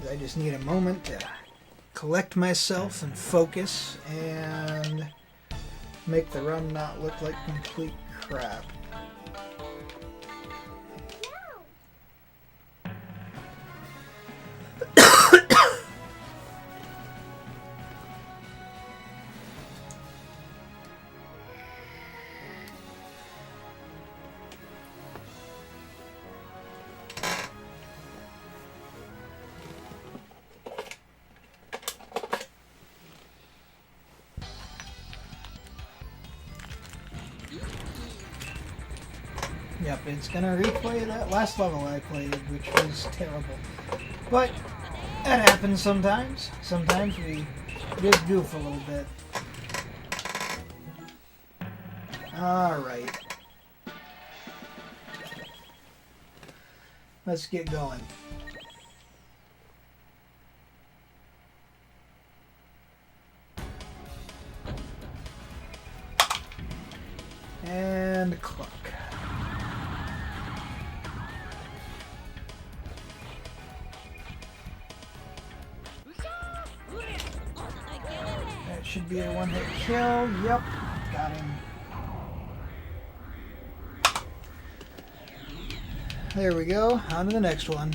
I just need a moment to collect myself and focus and make the run not look like complete crap. Yep, it's gonna replay that last level I played, which was terrible. But that happens sometimes. Sometimes we just goof a little bit. Alright. Let's get going. And clock. That should be a one-hit kill. Yep, got him. There we go. On to the next one.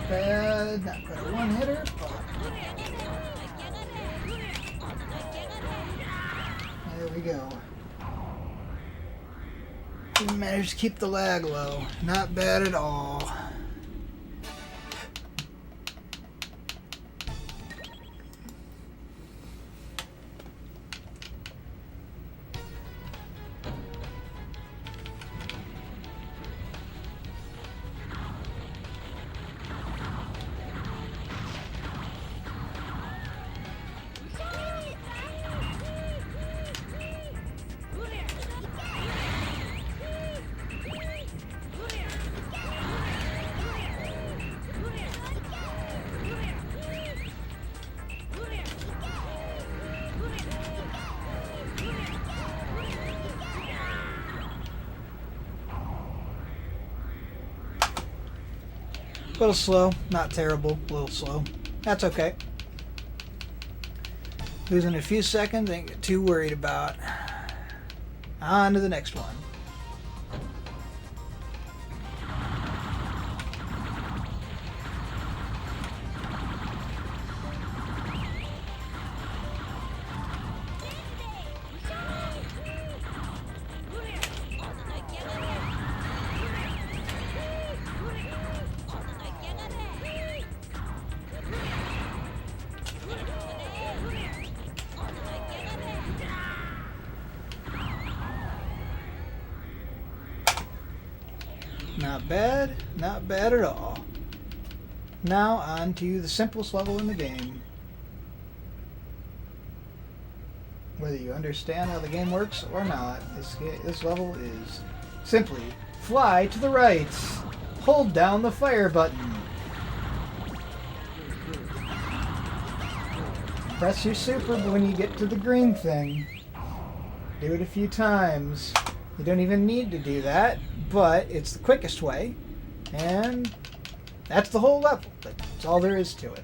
Bad, not quite a one-hitter, but there we go. We managed to keep the lag low. Not bad at all. A little slow, not terrible, a little slow. That's okay. Losing a few seconds, ain't get too worried about. On to the next one. Not bad at all. Now on to the simplest level in the game. Whether you understand how the game works or not, this level is simply fly to the right. Hold down the fire button. Press your super when you get to the green thing. Do it a few times. You don't even need to do that, but it's the quickest way. And that's the whole level. That's all there is to it.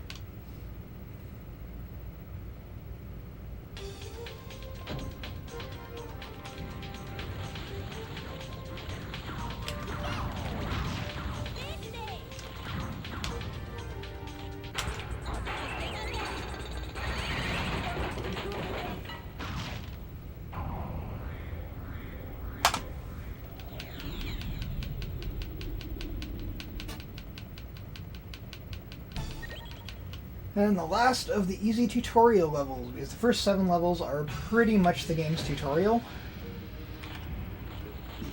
And the last of the easy tutorial levels, because the first 7 levels are pretty much the game's tutorial.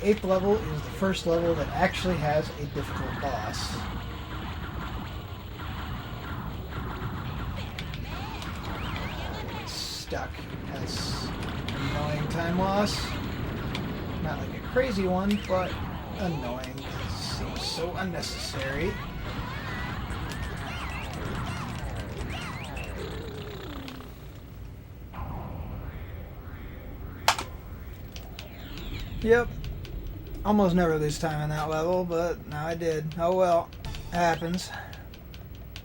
The 8th level is the first level that actually has a difficult boss. time loss. Not like a crazy one, but annoying. It seems so unnecessary. Yep. Almost never lose time on that level, but now I did. Oh well. It happens.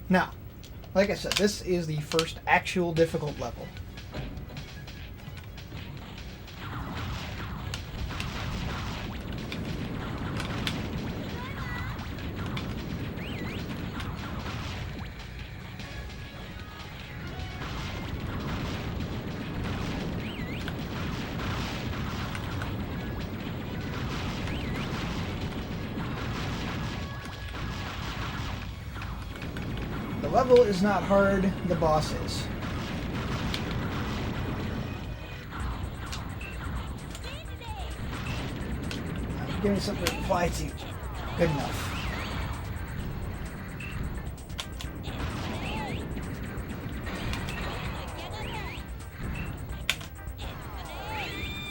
Now, like I said, this is the first actual difficult level. The level is not hard, the boss is. Give me something to fly to. Good enough.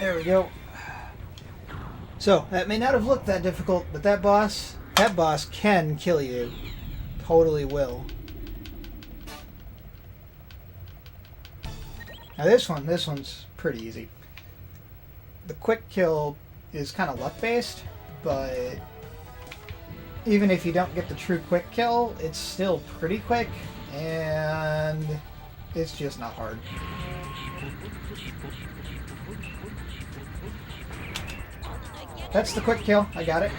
There we go. So, that may not have looked that difficult, but that boss can kill you. Totally will. Now this one's pretty easy. The quick kill is kind of luck-based, but even if you don't get the true quick kill, it's still pretty quick, and it's just not hard. That's the quick kill. I got it.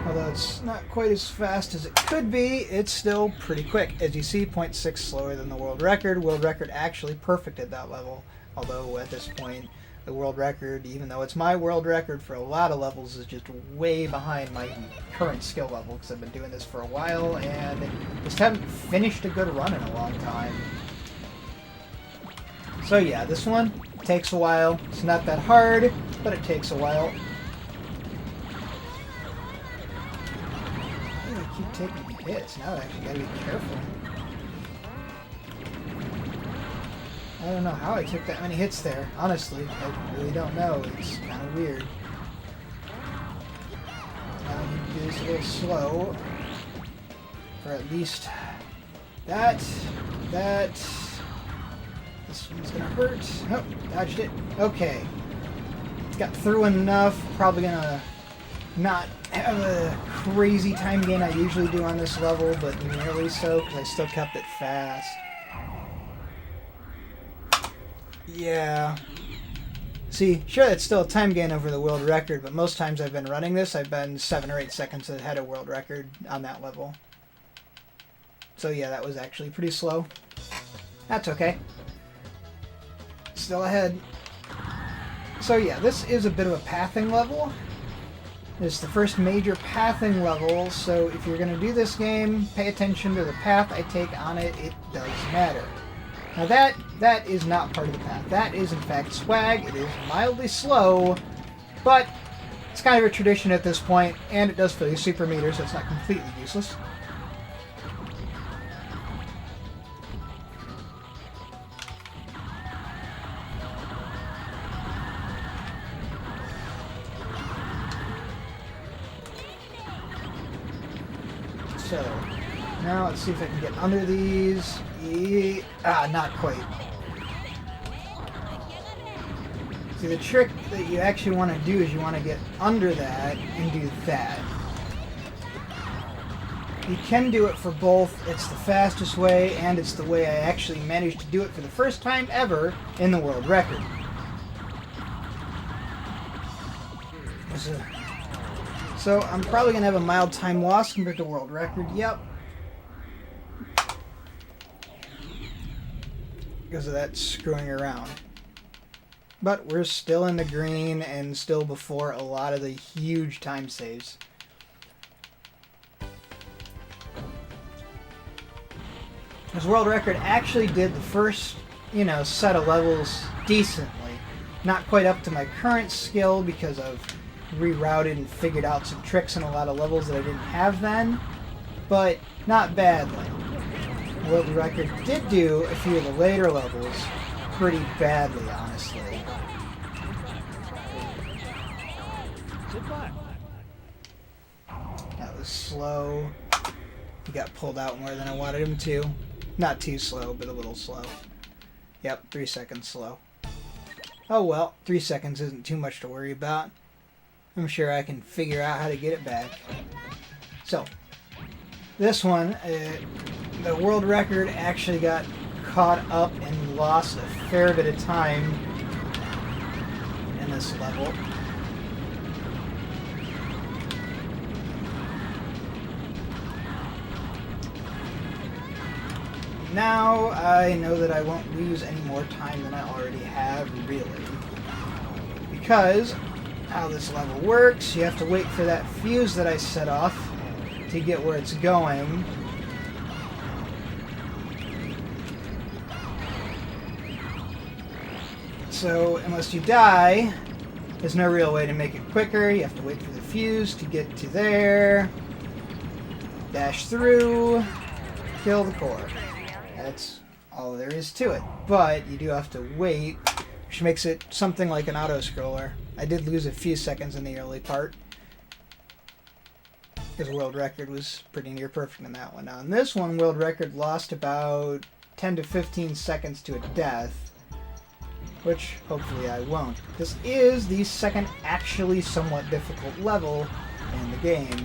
Although it's not quite as fast as it could be, it's still pretty quick. As you see, 0.6 slower than the world record. World record actually perfected that level. Although at this point, the world record, even though it's my world record for a lot of levels, is just way behind my current skill level because I've been doing this for a while and just haven't finished a good run in a long time. So yeah, this one takes a while. It's not that hard, but it takes a while. I keep taking hits. Now I actually gotta be careful. I don't know how I took that many hits there. Honestly, I really don't know. It's kind of weird. Now I need to do this a little slow. For at least that. This one's gonna hurt. Oh, dodged it. Okay. Got through enough. Probably gonna not have a crazy time gain I usually do on this level, but nearly so, because I still kept it fast. Yeah. See, sure, it's still a time gain over the world record, but most times I've been running this, I've been 7 or 8 seconds ahead of world record on that level. So yeah, that was actually pretty slow. That's okay. Still ahead. So yeah, this is a bit of a pathing level. It's the first major pathing level, so if you're going to do this game, pay attention to the path I take on it. It does matter. Now that is not part of the path. That is in fact swag. It is mildly slow, but it's kind of a tradition at this point, and it does fill you super meter, so it's not completely useless. So, now let's see if I can get under these. Not quite. See, the trick that you actually want to do is you want to get under that and do that. You can do it for both. It's the fastest way, and it's the way I actually managed to do it for the first time ever in the world record. So I'm probably going to have a mild time loss compared to world record. Yep. Because of that screwing around. But we're still in the green and still before a lot of the huge time saves. This world record actually did the first, set of levels decently. Not quite up to my current skill because I've rerouted and figured out some tricks in a lot of levels that I didn't have then, but not badly. World record did do a few of the later levels pretty badly, honestly. That was slow. He got pulled out more than I wanted him to. Not too slow, but a little slow. Yep, 3 seconds slow. Oh well, 3 seconds isn't too much to worry about. I'm sure I can figure out how to get it back. So, this one, the world record actually got caught up and lost a fair bit of time in this level. Now I know that I won't lose any more time than I already have, really. Because how this level works, you have to wait for that fuse that I set off to get where it's going. So unless you die, there's no real way to make it quicker. You have to wait for the fuse to get to there, dash through, kill the core. That's all there is to it. But you do have to wait, which makes it something like an auto-scroller. I did lose a few seconds in the early part, because world record was pretty near perfect in that one. Now in this one, world record lost about 10 to 15 seconds to a death, which hopefully I won't. This is the second actually somewhat difficult level in the game.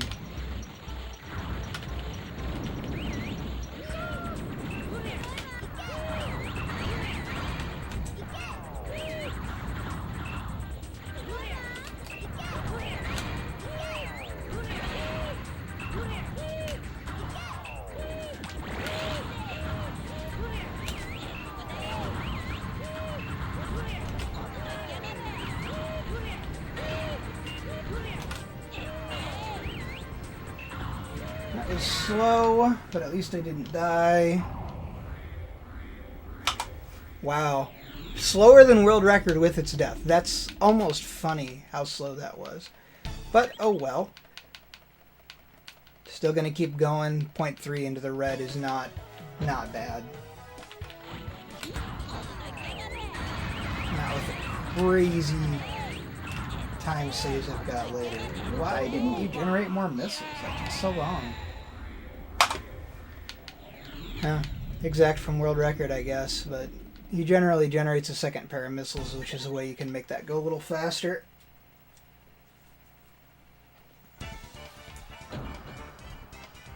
That was slow, but at least I didn't die. Wow. Slower than world record with its death. That's almost funny how slow that was. But, oh well. Still gonna keep going. 0.3 into the red is not bad. Not with the crazy time saves I've got later. Why didn't you generate more missiles? That took so long. Exact from world record, I guess, but he generally generates a second pair of missiles, which is a way you can make that go a little faster.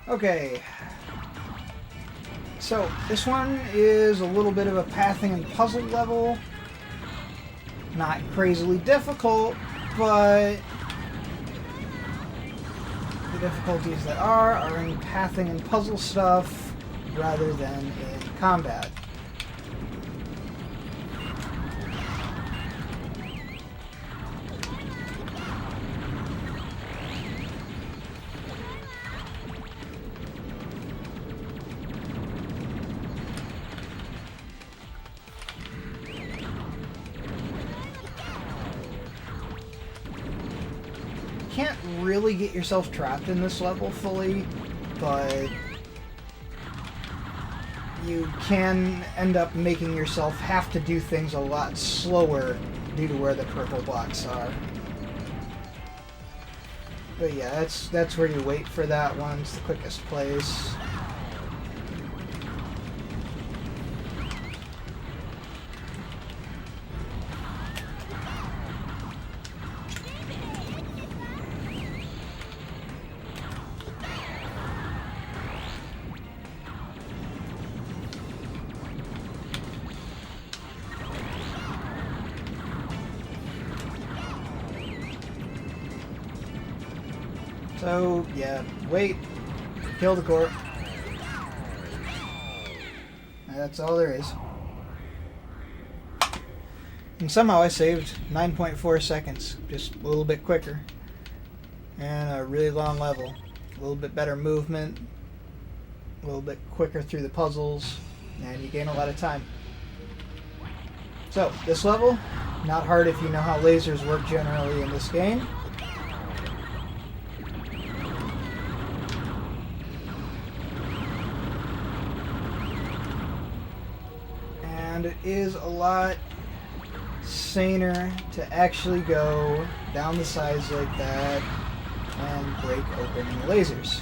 Okay. So, this one is a little bit of a pathing and puzzle level. Not crazily difficult, but the difficulties that are in pathing and puzzle stuff rather than in combat. Can't really get yourself trapped in this level fully, but you can end up making yourself have to do things a lot slower due to where the purple blocks are. But yeah, that's where you wait for that one. It's the quickest place. So, yeah, wait, kill the core. That's all there is. And somehow I saved 9.4 seconds, just a little bit quicker. And a really long level. A little bit better movement, a little bit quicker through the puzzles, and you gain a lot of time. So, this level, not hard if you know how lasers work generally in this game. And is a lot saner to actually go down the sides like that and break open the lasers.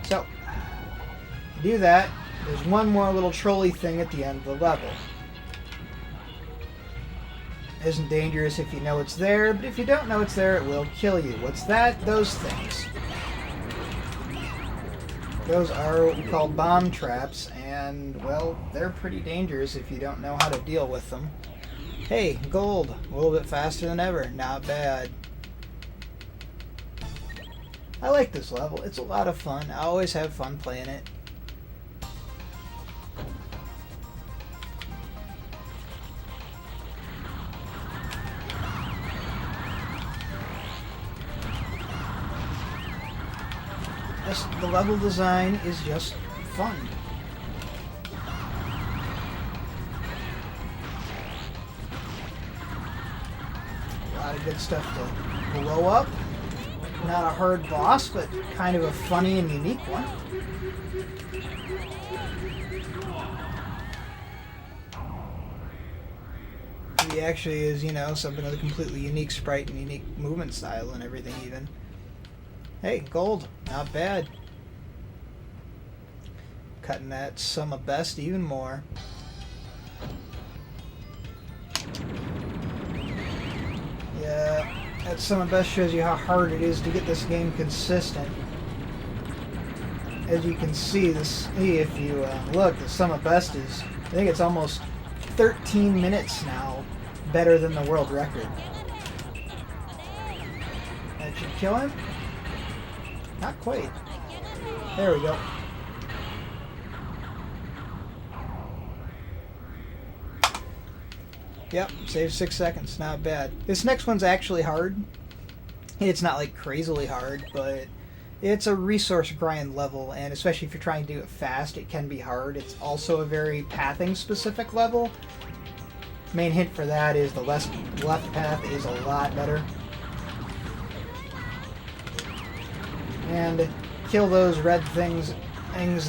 So, to do that, there's one more little trolley thing at the end of the level. It isn't dangerous if you know it's there, but if you don't know it's there, it will kill you. What's that? Those things. Those are what we call bomb traps, and, well, they're pretty dangerous if you don't know how to deal with them. Hey, gold. A little bit faster than ever. Not bad. I like this level. It's a lot of fun. I always have fun playing it. The level design is just fun. A lot of good stuff to blow up. Not a hard boss, but kind of a funny and unique one. He actually is, you know, something with a completely unique sprite and unique movement style and everything even. Hey, gold. Not bad. Cutting that sum of best even more. Yeah, that sum of best shows you how hard it is to get this game consistent. As you can see, if you look, the sum of best is, I think it's almost 13 minutes now, better than the world record. That should kill him? Not quite. There we go. Yep, saved 6 seconds. Not bad. This next one's actually hard. It's not like crazily hard, but it's a resource grind level, and especially if you're trying to do it fast, it can be hard. It's also a very pathing specific level. Main hint for that is the left path is a lot better. And kill those red things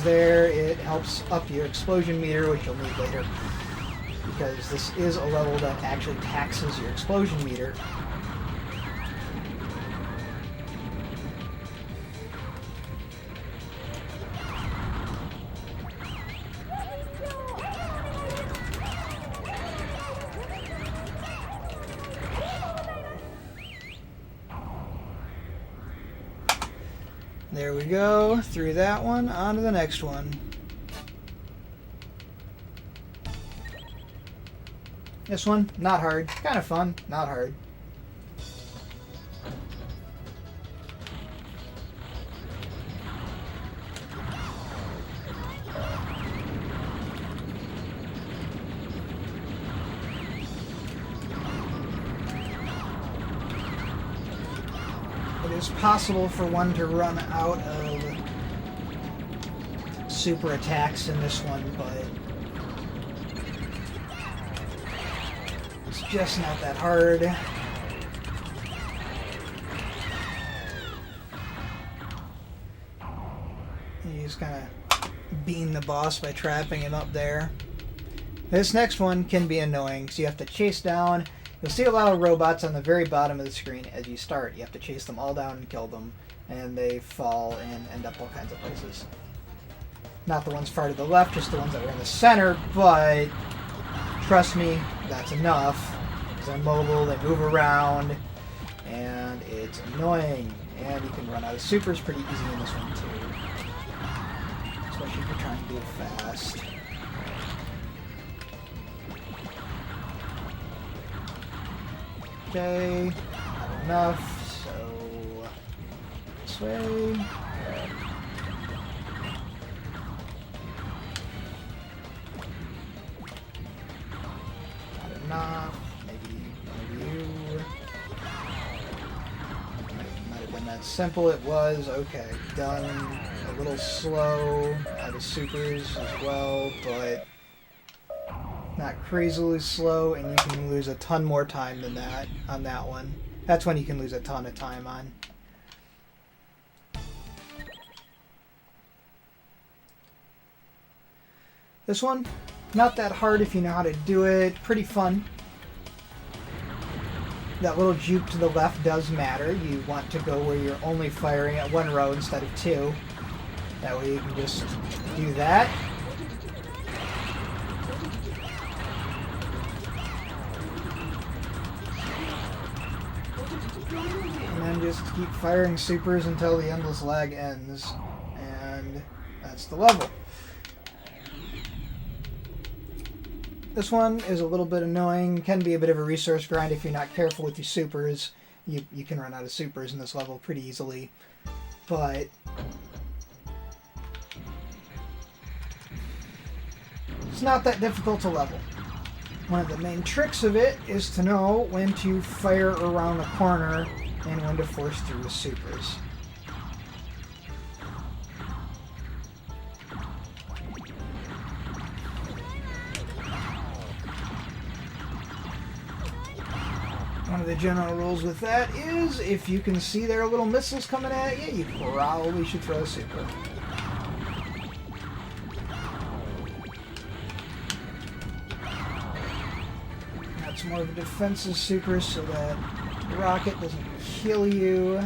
there. It helps up your explosion meter, which you'll need later, because this is a level that actually taxes your explosion meter. There we go, through that one, on to the next one. This one, not hard. Kind of fun, not hard. It is possible for one to run out of super attacks in this one, but it's just not that hard. You just kind of bean the boss by trapping him up there. This next one can be annoying, so you have to chase down. You'll see a lot of robots on the very bottom of the screen as you start. You have to chase them all down and kill them, and they fall and end up all kinds of places. Not the ones far to the left, just the ones that were in the center, but trust me, that's enough. Because they're mobile, they move around, and it's annoying. And you can run out of supers pretty easy in this one too. Especially if you're trying to do it fast. Okay, not enough, so this way. Not enough, maybe you. Might have been that simple, it was. Okay, done. A little slow, out of supers as well, but not crazily slow, and you can lose a ton more time than that on that one. That's when you can lose a ton of time on. This one, not that hard if you know how to do it. Pretty fun. That little juke to the left does matter. You want to go where you're only firing at one row instead of two. That way you can just do that. And then just keep firing supers until the endless lag ends. And that's the level. This one is a little bit annoying, can be a bit of a resource grind if you're not careful with your supers. You can run out of supers in this level pretty easily. But it's not that difficult to level. One of the main tricks of it is to know when to fire around a corner and when to force through the supers. One of the general rules with that is if you can see there are little missiles coming at you, you probably should throw a super. That's more of a defensive super so that the rocket doesn't kill you.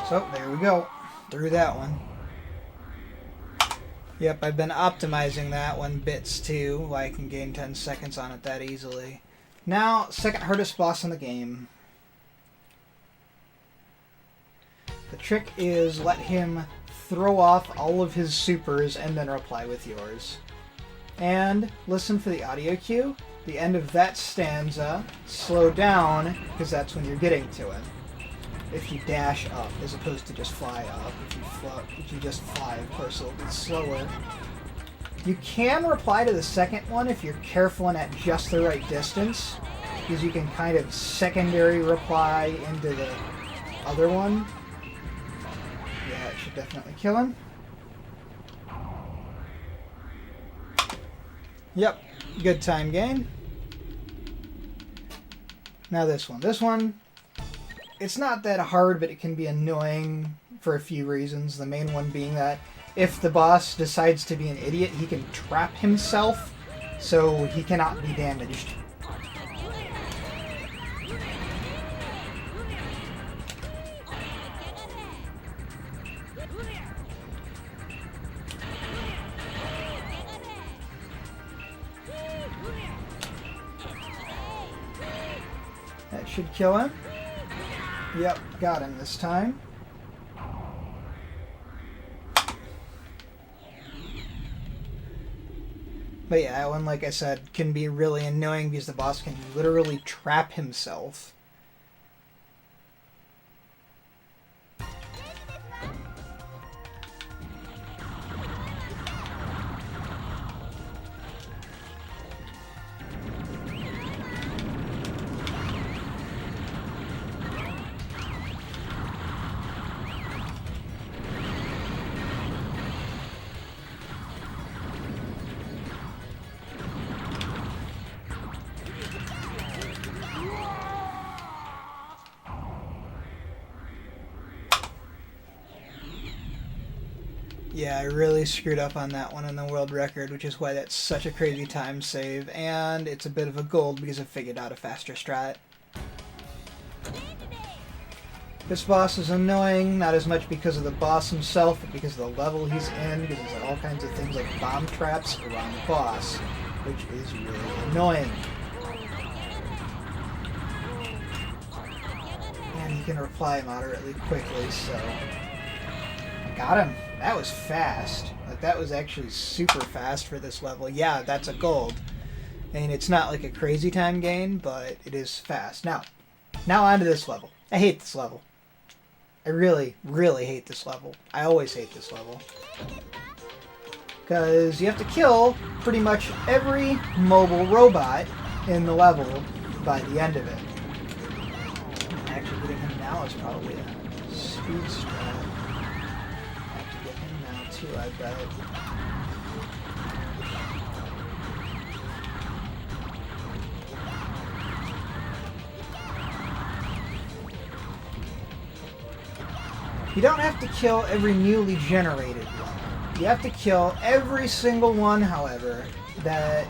So, there we go. Through that one. Yep, I've been optimizing that one bits too, why I can gain 10 seconds on it that easily. Now, second hardest boss in the game. The trick is let him throw off all of his supers and then reply with yours. And listen for the audio cue. The end of that stanza, slow down, because that's when you're getting to it. If you dash up, as opposed to just fly up. If you just fly, of course it'll be slower. You can reply to the second one if you're careful and at just the right distance, because you can kind of secondary reply into the other one. Yeah, it should definitely kill him. Yep, good time gain. Now this one. This one, it's not that hard, but it can be annoying for a few reasons. The main one being that if the boss decides to be an idiot, he can trap himself, so he cannot be damaged. That should kill him. Yep, got him this time. But yeah, that one, like I said, can be really annoying because the boss can literally trap himself. Yeah, I really screwed up on that one on the world record, which is why that's such a crazy time save, and it's a bit of a gold because I figured out a faster strat. This boss is annoying, not as much because of the boss himself, but because of the level he's in, because there's all kinds of things like bomb traps around the boss, which is really annoying. And he can reply moderately quickly, so... Got him. That was fast. Like, that was actually super fast for this level. Yeah, that's a gold. And it's not like a crazy time gain, but it is fast. Now on to this level. I hate this level. I really, really hate this level. I always hate this level. Because you have to kill pretty much every mobile robot in the level by the end of it. Actually, getting him now is probably a speed strat. I have to get him now too, I bet. You don't have to kill every newly generated one. You have to kill every single one, however, that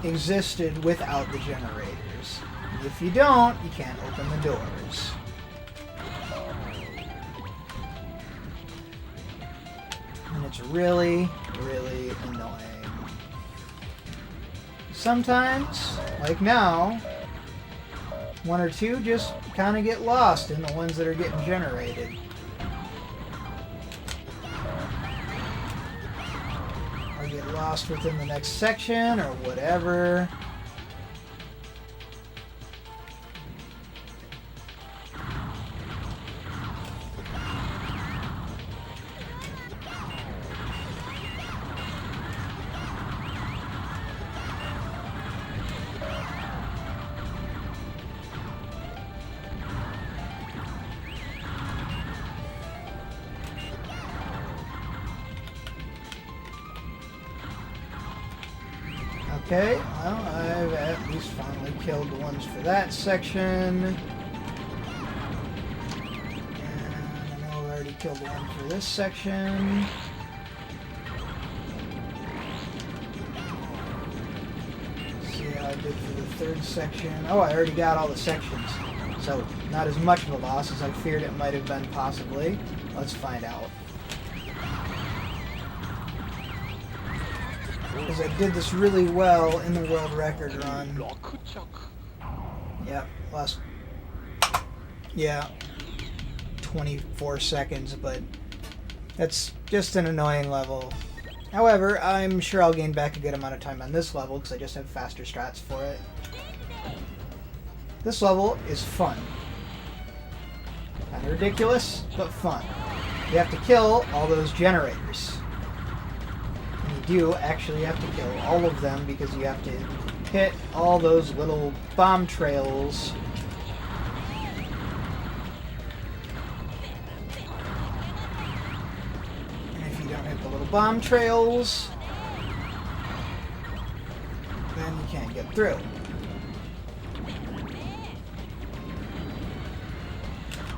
existed without the generators. If you don't, you can't open the doors. And it's really, really annoying. Sometimes, like now, one or two just kind of get lost in the ones that are getting generated. Get lost within the next section or whatever. Okay, well, I've at least finally killed the ones for that section. And I know I've already killed the one for this section. Let's see how I did for the third section. Oh, I already got all the sections. So, not as much of a loss as I feared it might have been possibly. Let's find out. Because I did this really well in the world record run. Yep, last... Yeah, 24 seconds, but that's just an annoying level. However, I'm sure I'll gain back a good amount of time on this level because I just have faster strats for it. This level is fun. Kind of ridiculous, but fun. You have to kill all those generators. You do actually have to kill all of them because you have to hit all those little bomb trails. And if you don't hit the little bomb trails, then you can't get through.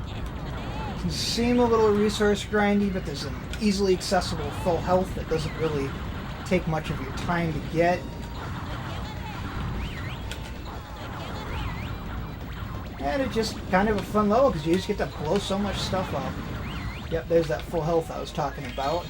It can seem a little resource grindy, but there's an easily accessible full health that doesn't really take much of your time to get. And it's just kind of a fun level because you just get to blow so much stuff up. Yep, there's that full health I was talking about.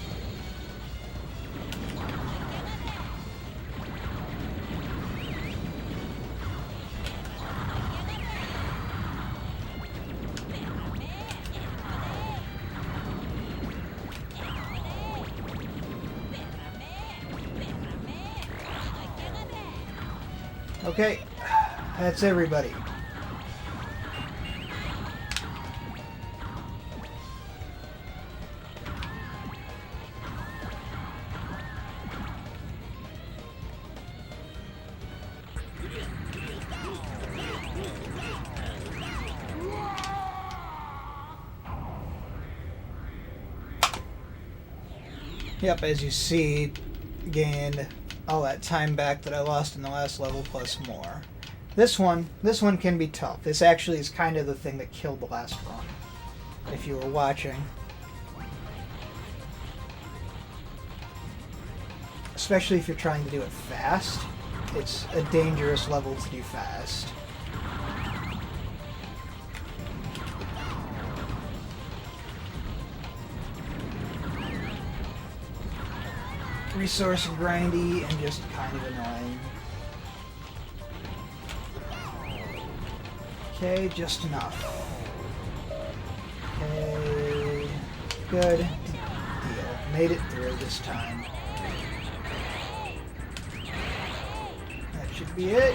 Okay, that's everybody. Yep, as you see, gained all that time back that I lost in the last level plus more. This one can be tough. This actually is kind of the thing that killed the last run, if you were watching. Especially if you're trying to do it fast. It's a dangerous level to do fast. resource grindy and just kind of annoying. Okay, just enough. Okay, good deal. Made it through this time. That should be it.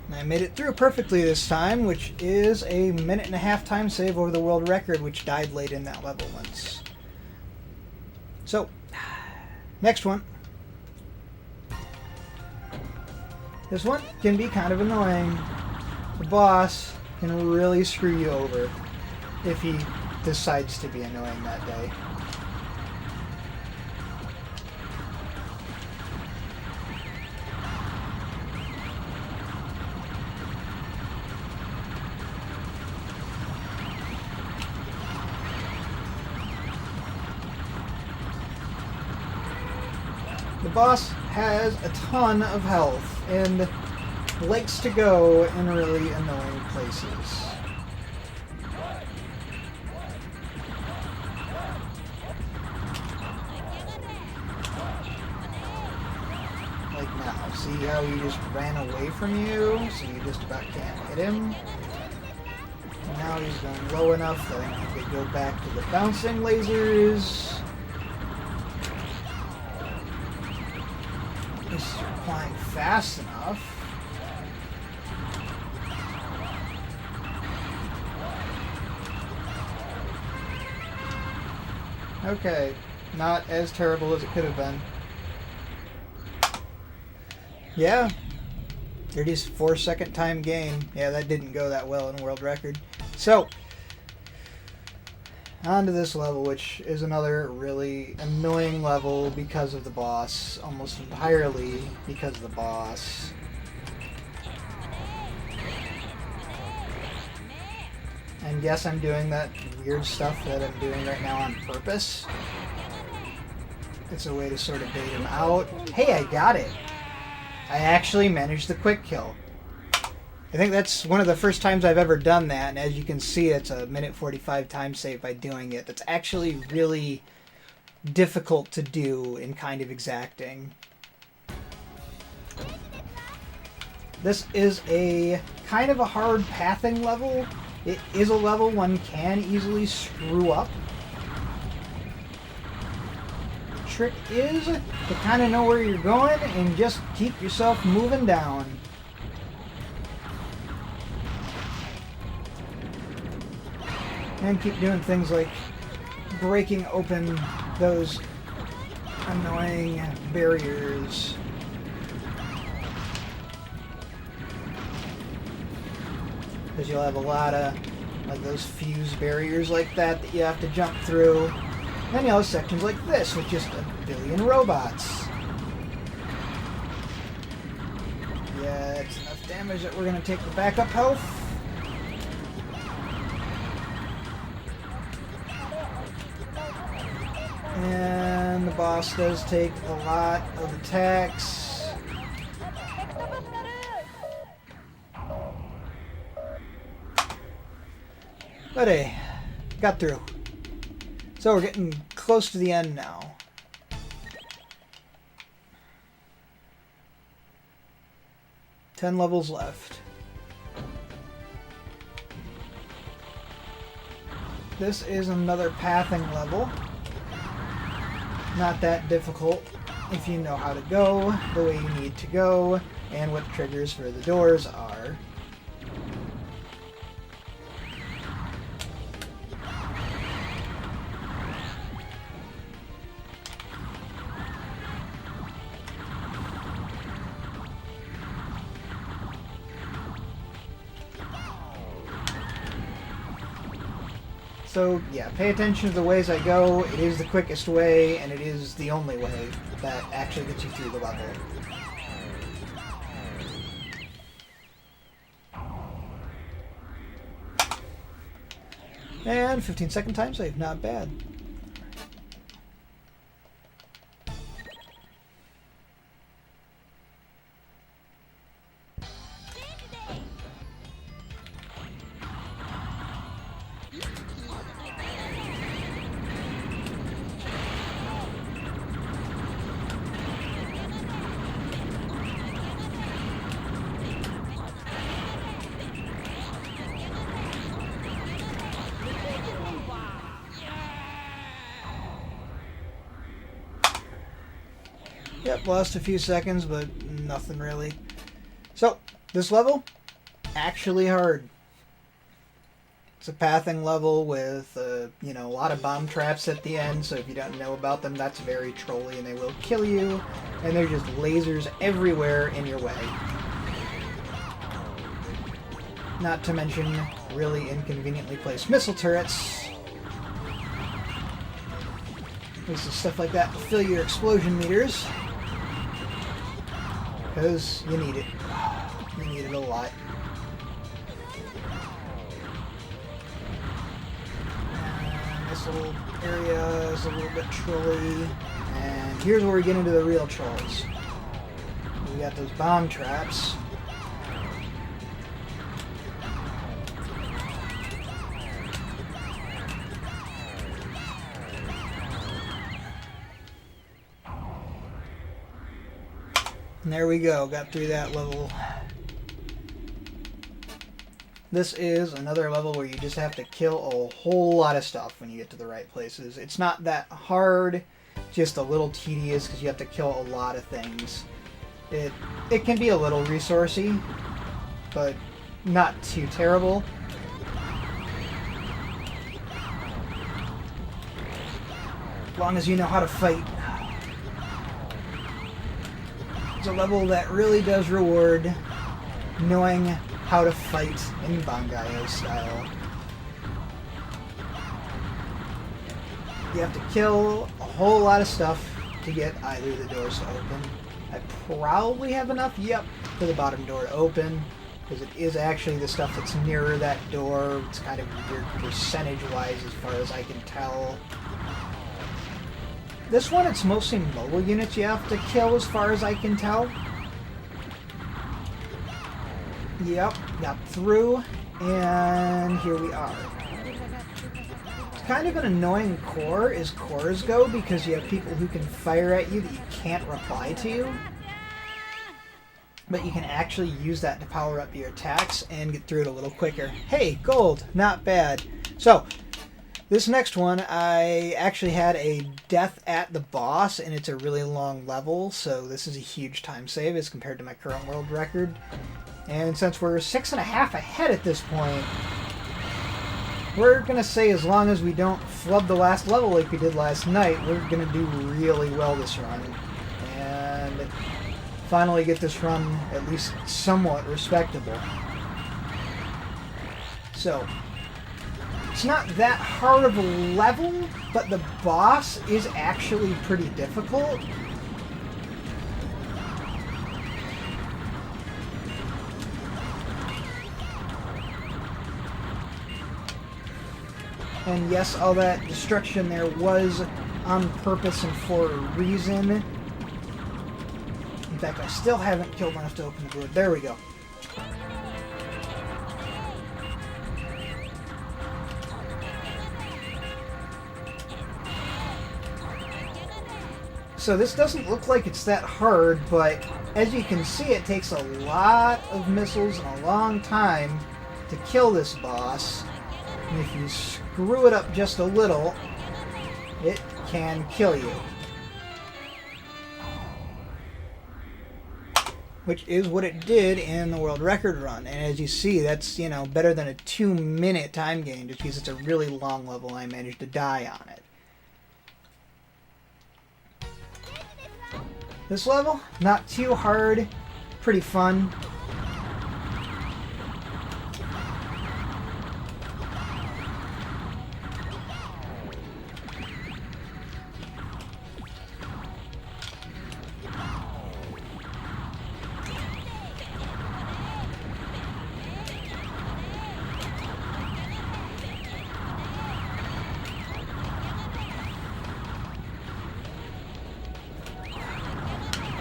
And I made it through perfectly this time, which is a 1.5-minute time save over the world record, which died late in that level once. So, next one. This one can be kind of annoying. The boss can really screw you over if he decides to be annoying that day. The boss has a ton of health and likes to go in really annoying places. Like now, see how he just ran away from you, so you just about can't hit him? And now he's going low enough that he could go back to the bouncing lasers. He's flying fast enough. Okay, not as terrible as it could have been. Yeah, 34-second time gain. Yeah, that didn't go that well in world record. So, on to this level, which is another really annoying level because of the boss. Almost entirely because of the boss. And yes, I'm doing that weird stuff that I'm doing right now on purpose. It's a way to sort of bait him out. Hey, I got it! I actually managed the quick kill. I think that's one of the first times I've ever done that, and as you can see, it's a 1:45 time save by doing it. That's actually really difficult to do and kind of exacting. This is a kind of a hard pathing level. It is a level one can easily screw up. The trick is to kind of know where you're going and just keep yourself moving down. And keep doing things like breaking open those annoying barriers. Because you'll have a lot of like those fuse barriers like that you have to jump through. And then you'll have sections like this with just a billion robots. Yeah, it's enough damage that we're going to take the backup health. And the boss does take a lot of attacks. But hey, got through. So we're getting close to the end now. Ten levels left. This is another pathing level. Not that difficult if you know how to go, the way you need to go, and what the triggers for the doors are. So, yeah, pay attention to the ways I go. It is the quickest way, and it is the only way that actually gets you through the level. And 15-second time save, not bad. Yep, lost a few seconds, but nothing really. So, this level, actually hard. It's a pathing level with, you know, a lot of bomb traps at the end, so if you don't know about them, that's very trolly and they will kill you. And there's just lasers everywhere in your way. Not to mention really inconveniently placed missile turrets. There's stuff like that to fill your explosion meters. Because you need it. You need it a lot. And this little area is a little bit trolly. And here's where we get into the real trolls. We got those bomb traps. And there we go, got through that level. This is another level where you just have to kill a whole lot of stuff when you get to the right places. It's not that hard, just a little tedious because you have to kill a lot of things. It can be a little resourcey, but not too terrible. As long as you know how to fight. It's a level that really does reward knowing how to fight in Bangai-O style. You have to kill a whole lot of stuff to get either of the doors to open. I probably have enough, yep, for the bottom door to open, because it is actually the stuff that's nearer that door. It's kind of weird percentage-wise as far as I can tell. This one, it's mostly mobile units you have to kill as far as I can tell. Yep, got through, and here we are. It's kind of an annoying core as cores go, because you have people who can fire at you that you can't reply to. But you can actually use that to power up your attacks and get through it a little quicker. Hey, gold, not bad. So, this next one, I actually had a death at the boss, and it's a really long level, so this is a huge time save as compared to my current world record. And since we're 6.5 ahead at this point, we're going to say as long as we don't flub the last level like we did last night, we're going to do really well this run. And finally get this run at least somewhat respectable. So, it's not that hard of a level, but the boss is actually pretty difficult. And yes, all that destruction there was on purpose and for a reason. In fact, I still haven't killed enough to open the door. There we go. So this doesn't look like it's that hard, but as you can see, it takes a lot of missiles and a long time to kill this boss. And if you screw it up just a little, it can kill you. Which is what it did in the world record run. And as you see, that's, you know, better than a 2-minute time gain, just because it's a really long level and I managed to die on it. This level, not too hard, pretty fun.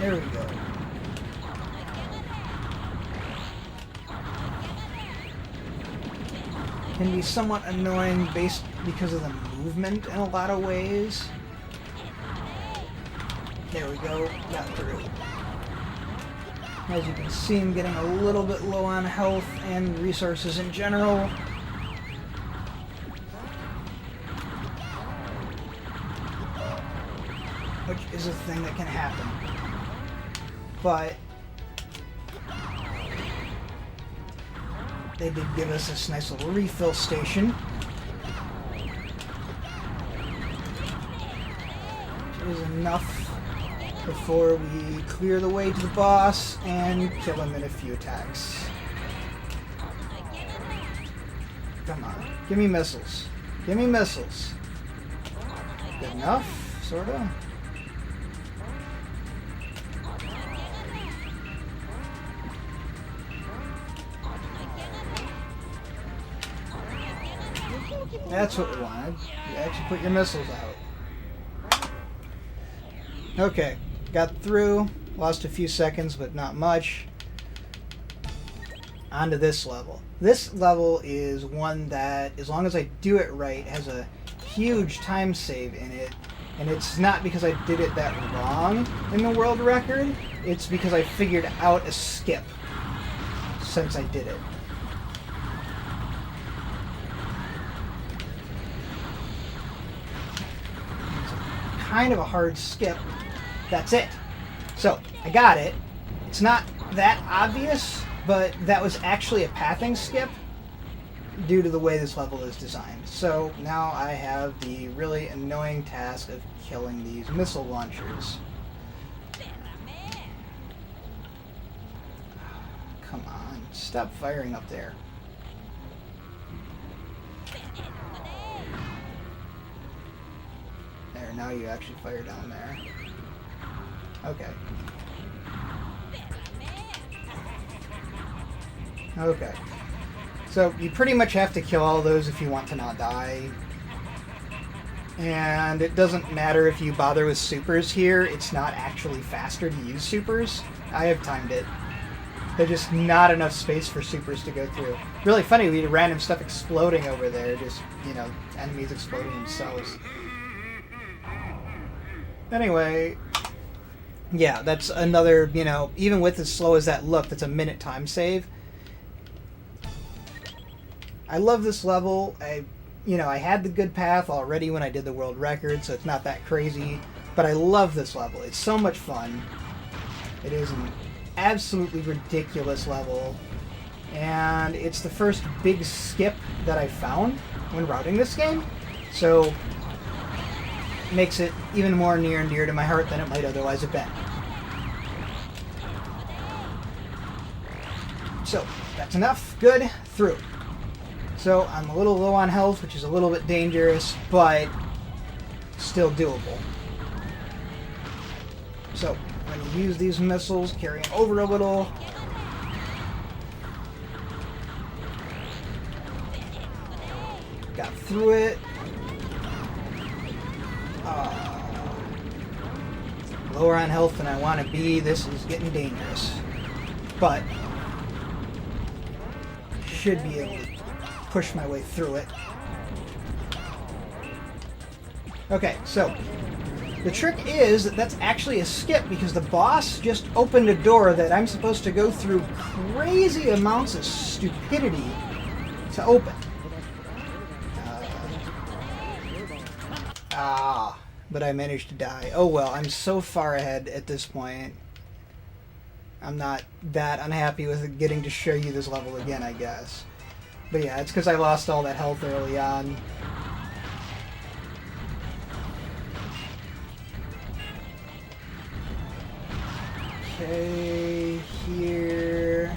There we go. Can be somewhat annoying based because of the movement in a lot of ways. There we go, got through. As you can see, I'm getting a little bit low on health and resources in general. Which is a thing that can happen. but they did give us this nice little refill station. Which is enough before we clear the way to the boss and kill him in a few attacks. Come on. Give me missiles. Give me missiles. Good enough, sorta. That's what we wanted. You actually put your missiles out. Okay. Got through. Lost a few seconds, but not much. On to this level. This level is one that, as long as I do it right, has a huge time save in it. And it's not because I did it that wrong in the world record. It's because I figured out a skip since I did it. It's kind of a hard skip. That's it. So, I got it. It's not that obvious, but that was actually a pathing skip due to the way this level is designed. So now I have the really annoying task of killing these missile launchers. Come on, stop firing up there. There, now you actually fire down there. Okay. Okay. So you pretty much have to kill all those if you want to not die. And it doesn't matter if you bother with supers here, it's not actually faster to use supers. I have timed it. There's just not enough space for supers to go through. Really funny, we had random stuff exploding over there, just, you know, enemies exploding themselves. Anyway, yeah, that's another, you know, even with as slow as that look, that's a minute time save. I love this level. I had the good path already when I did the world record, so it's not that crazy. But I love this level. It's so much fun. It is an absolutely ridiculous level. And it's the first big skip that I found when routing this game. So, it makes it even more near and dear to my heart than it might otherwise have been. So, that's enough. Good. Through. So I'm a little low on health, which is a little bit dangerous, but still doable. So I'm going to use these missiles, carrying over a little. Got through it. Lower on health than I want to be. This is getting dangerous. But should be able to push my way through it. Okay, so the trick is that that's actually a skip because the boss just opened a door that I'm supposed to go through crazy amounts of stupidity to open. But I managed to die. Oh well, I'm so far ahead at this point. I'm not that unhappy with getting to show you this level again, I guess. But yeah, it's because I lost all that health early on. Okay, here.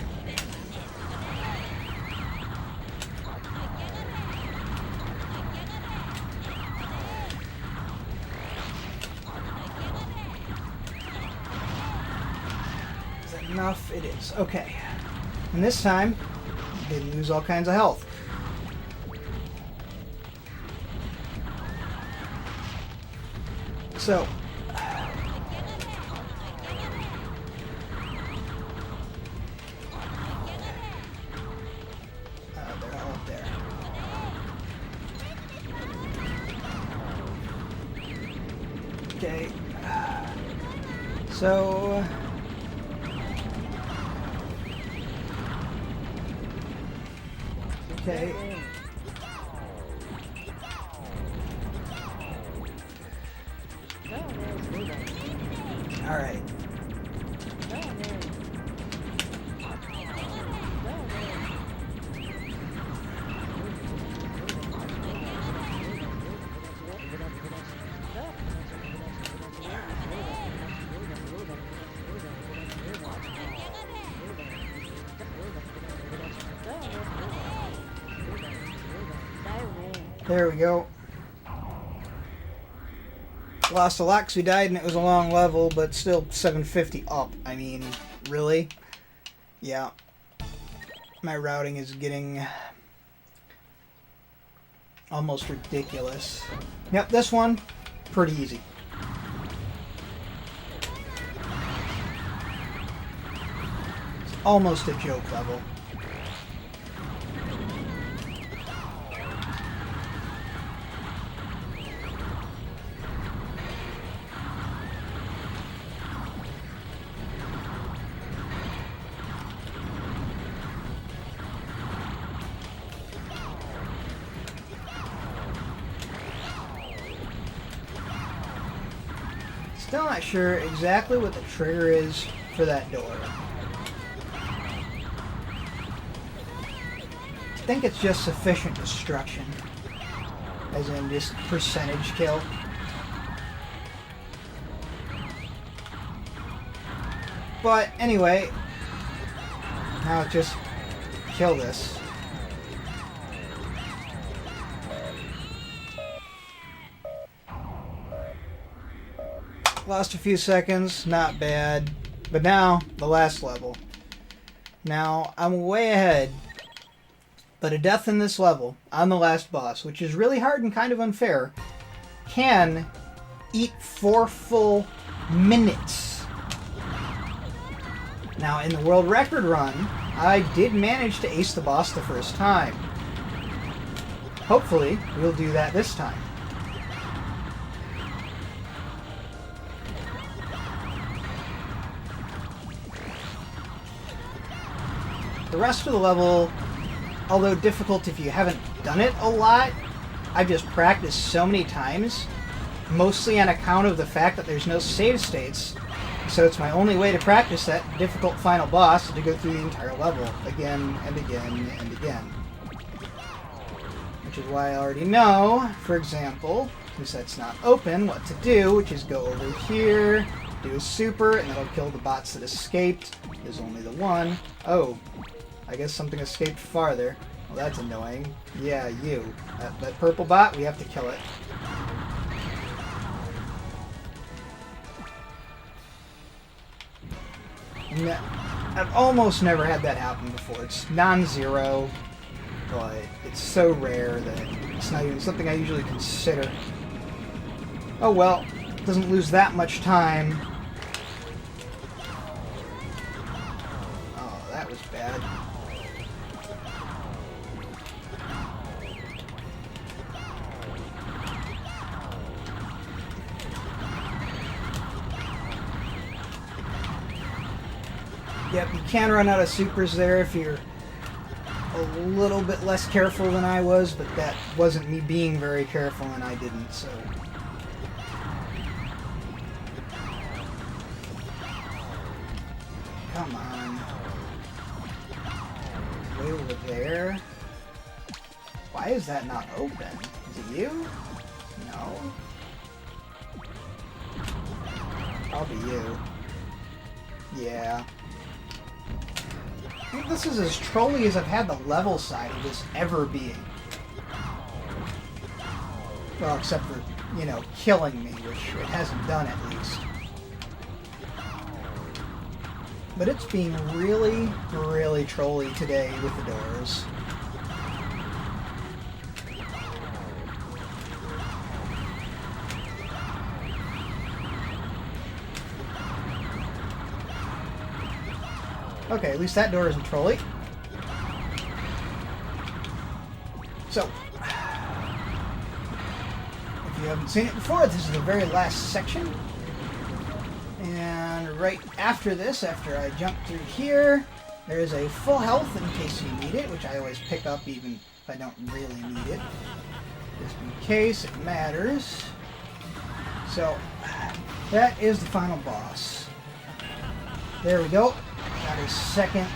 Is that enough? It is. Okay. And this time, they lose all kinds of health. So, they're all up there. Okay. So, okay. Alright. There we go. Lost a lot because we died and it was a long level, but still 750 up. I mean, really? Yeah. My routing is getting almost ridiculous. Yep, this one, pretty easy. It's almost a joke level. Still not sure exactly what the trigger is for that door. I think it's just sufficient destruction, as in just percentage kill. But anyway, now just kill this. Lost a few seconds, not bad. But now, the last level. Now, I'm way ahead. But a death in this level, on the last boss, which is really hard and kind of unfair, can eat 4 full minutes. Now, in the world record run, I did manage to ace the boss the first time. Hopefully, we'll do that this time. The rest of the level, although difficult if you haven't done it a lot, I've just practiced so many times, mostly on account of the fact that there's no save states, so it's my only way to practice that difficult final boss to go through the entire level again and again and again. Which is why I already know, for example, since that's not open, what to do, which is go over here, do a super, and that'll kill the bots that escaped. There's only the one. Oh. I guess something escaped farther. Well, that's annoying. Yeah, you. That purple bot, we have to kill it. I've almost never had that happen before. It's non-zero, but it's so rare that it's not even something I usually consider. Oh well, doesn't lose that much time. Oh, that was bad. Yep, you can run out of supers there if you're a little bit less careful than I was, but that wasn't me being very careful and I didn't, so. Come on. Way over there. Why is that not open? Is it you? No. Probably you. Yeah. I think this is as trolly as I've had the level side of this ever being. Well, except for, you know, killing me, which it hasn't done at least. But it's being really, really trolly today with the doors. Okay, at least that door isn't trolly. So, if you haven't seen it before, this is the very last section. And right after this, after I jump through here, there is a full health in case you need it, which I always pick up even if I don't really need it. Just in case it matters. So, that is the final boss. There we go. Got a second.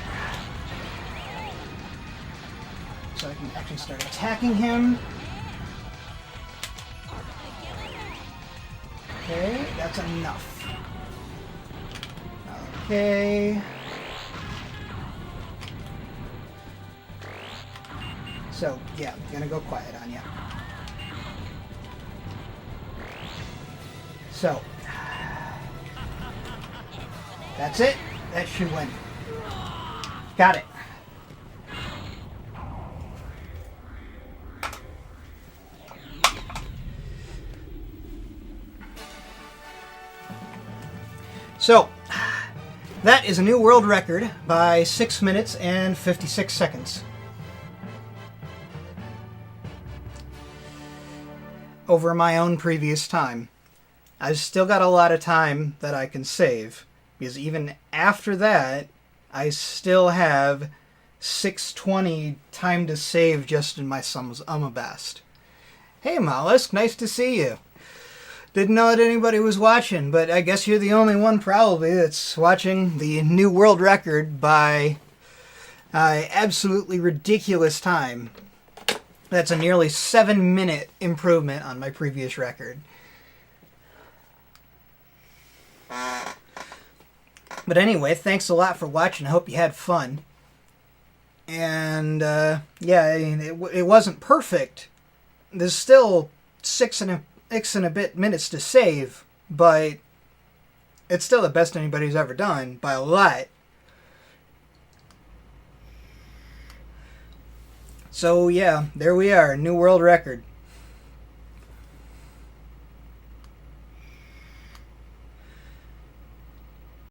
So I can actually start attacking him. Okay, that's enough. Okay. So, yeah, I'm gonna go quiet on you. So, that's it. That should win. Got it. So, that is a new world record by 6 minutes and 56 seconds. Over my own previous time. I've still got a lot of time that I can save, because even after that, I still have 6:20 time to save just in my best. Hey Mollusk, nice to see you. Didn't know that anybody was watching, but I guess you're the only one probably that's watching the new world record by absolutely ridiculous time. That's a nearly 7-minute improvement on my previous record. But anyway, thanks a lot for watching. I hope you had fun. And yeah, it wasn't perfect. There's still 6 and a bit minutes to save, but it's still the best anybody's ever done by a lot. So yeah, there we are, new world record.